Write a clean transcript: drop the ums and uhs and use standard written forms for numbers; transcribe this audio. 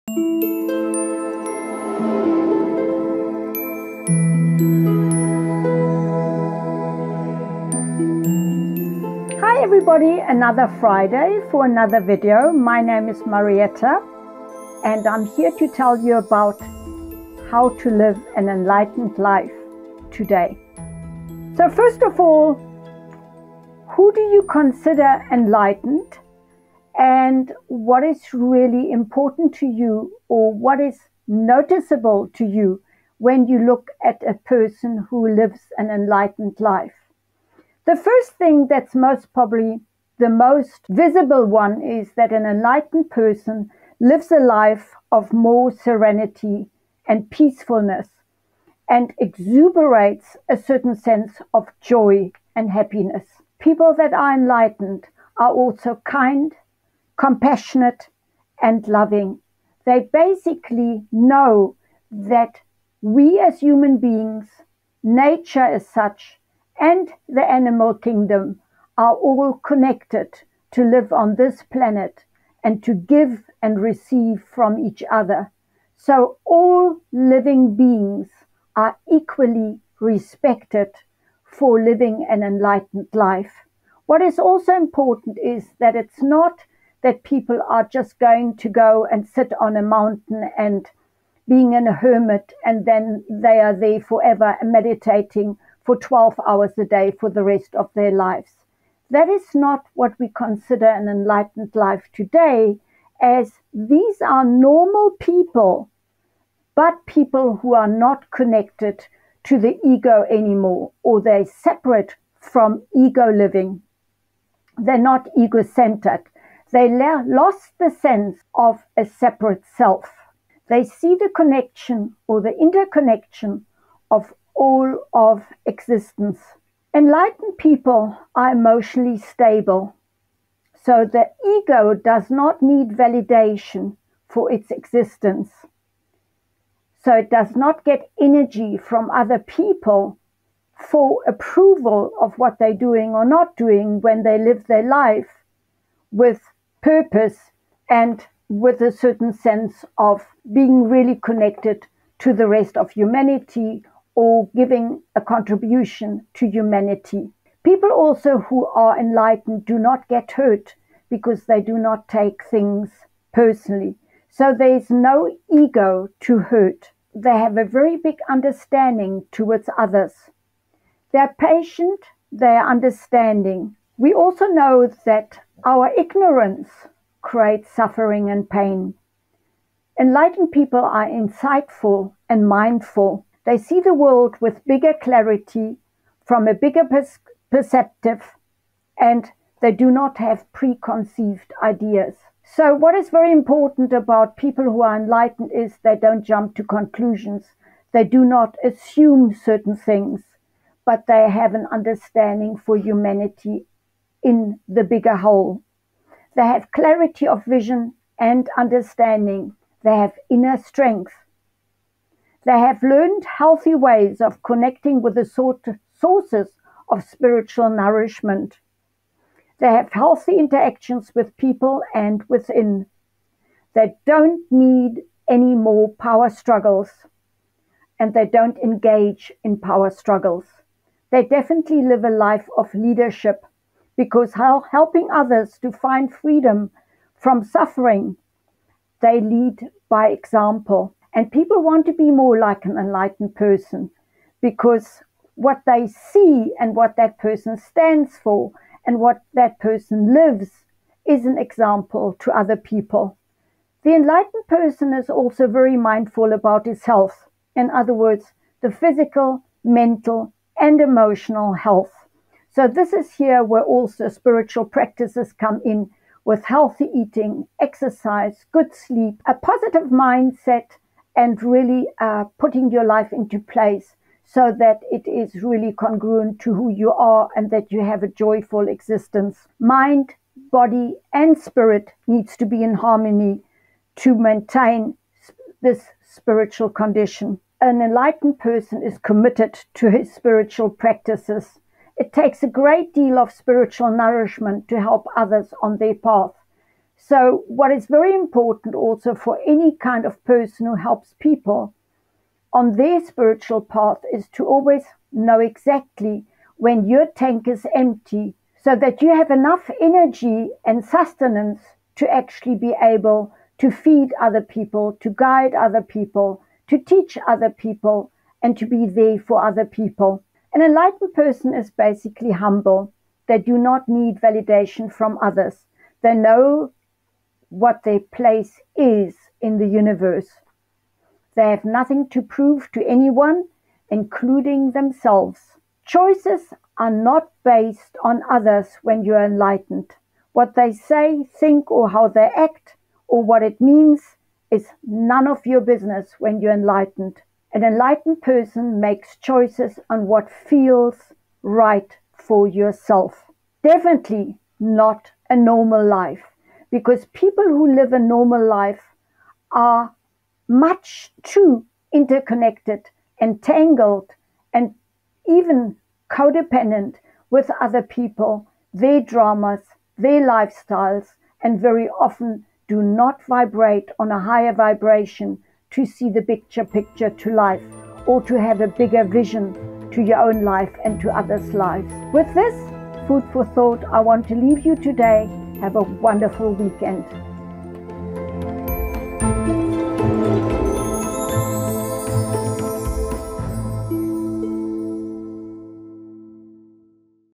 Hi everybody, another Friday for another video. My name is Marietta and I'm here to tell you about how to live an enlightened life today. So first of all, who do you consider enlightened, and what is really important to you, or what is noticeable to you when you look at a person who lives an enlightened life? The first thing that's most probably the most visible one is that an enlightened person lives a life of more serenity and peacefulness and exuberates a certain sense of joy and happiness. People that are enlightened are also kind, compassionate, and loving. They basically know that we as human beings, nature as such, and the animal kingdom are all connected to live on this planet and to give and receive from each other. So all living beings are equally respected for living an enlightened life. What is also important is that it's not that people are just going to go and sit on a mountain and being a hermit and then they are there forever meditating for 12 hours a day for the rest of their lives. That is not what we consider an enlightened life today, as these are normal people, but people who are not connected to the ego anymore, or they're separate from ego living. They're not ego-centered. They lost the sense of a separate self. They see the connection or the interconnection of all of existence. Enlightened people are emotionally stable, so the ego does not need validation for its existence. So it does not get energy from other people for approval of what they're doing or not doing when they live their life with purpose and with a certain sense of being really connected to the rest of humanity or giving a contribution to humanity. People also who are enlightened do not get hurt because they do not take things personally. So there's no ego to hurt. They have a very big understanding towards others. They're patient, they're understanding. We also know that our ignorance creates suffering and pain. Enlightened people are insightful and mindful. They see the world with bigger clarity, from a bigger perspective, and they do not have preconceived ideas. So what is very important about people who are enlightened is they don't jump to conclusions. They do not assume certain things, but they have an understanding for humanity in the bigger whole. They have clarity of vision and understanding. They have inner strength. They have learned healthy ways of connecting with the sources of spiritual nourishment. They have healthy interactions with people and within. They don't need any more power struggles, and they don't engage in power struggles. They definitely live a life of leadership, because helping others to find freedom from suffering, they lead by example. And people want to be more like an enlightened person, because what they see and what that person stands for and what that person lives is an example to other people. The enlightened person is also very mindful about his health. In other words, the physical, mental, and emotional health. So this is here where also spiritual practices come in, with healthy eating, exercise, good sleep, a positive mindset, and really putting your life into place so that it is really congruent to who you are and that you have a joyful existence. Mind, body, and spirit needs to be in harmony to maintain this spiritual condition. An enlightened person is committed to his spiritual practices. It takes a great deal of spiritual nourishment to help others on their path. So what is very important also for any kind of person who helps people on their spiritual path is to always know exactly when your tank is empty, so that you have enough energy and sustenance to actually be able to feed other people, to guide other people, to teach other people, and to be there for other people. An enlightened person is basically humble. They do not need validation from others. They know what their place is in the universe. They have nothing to prove to anyone, including themselves. Choices are not based on others when you are enlightened. What they say, think, or how they act, or what it means is none of your business when you're enlightened. An enlightened person makes choices on what feels right for yourself. Definitely not a normal life, because people who live a normal life are much too interconnected, entangled, and even codependent with other people, their dramas, their lifestyles, and very often do not vibrate on a higher vibration to see the bigger picture to life, or to have a bigger vision to your own life and to others' lives. With this food for thought, I want to leave you today. Have a wonderful weekend.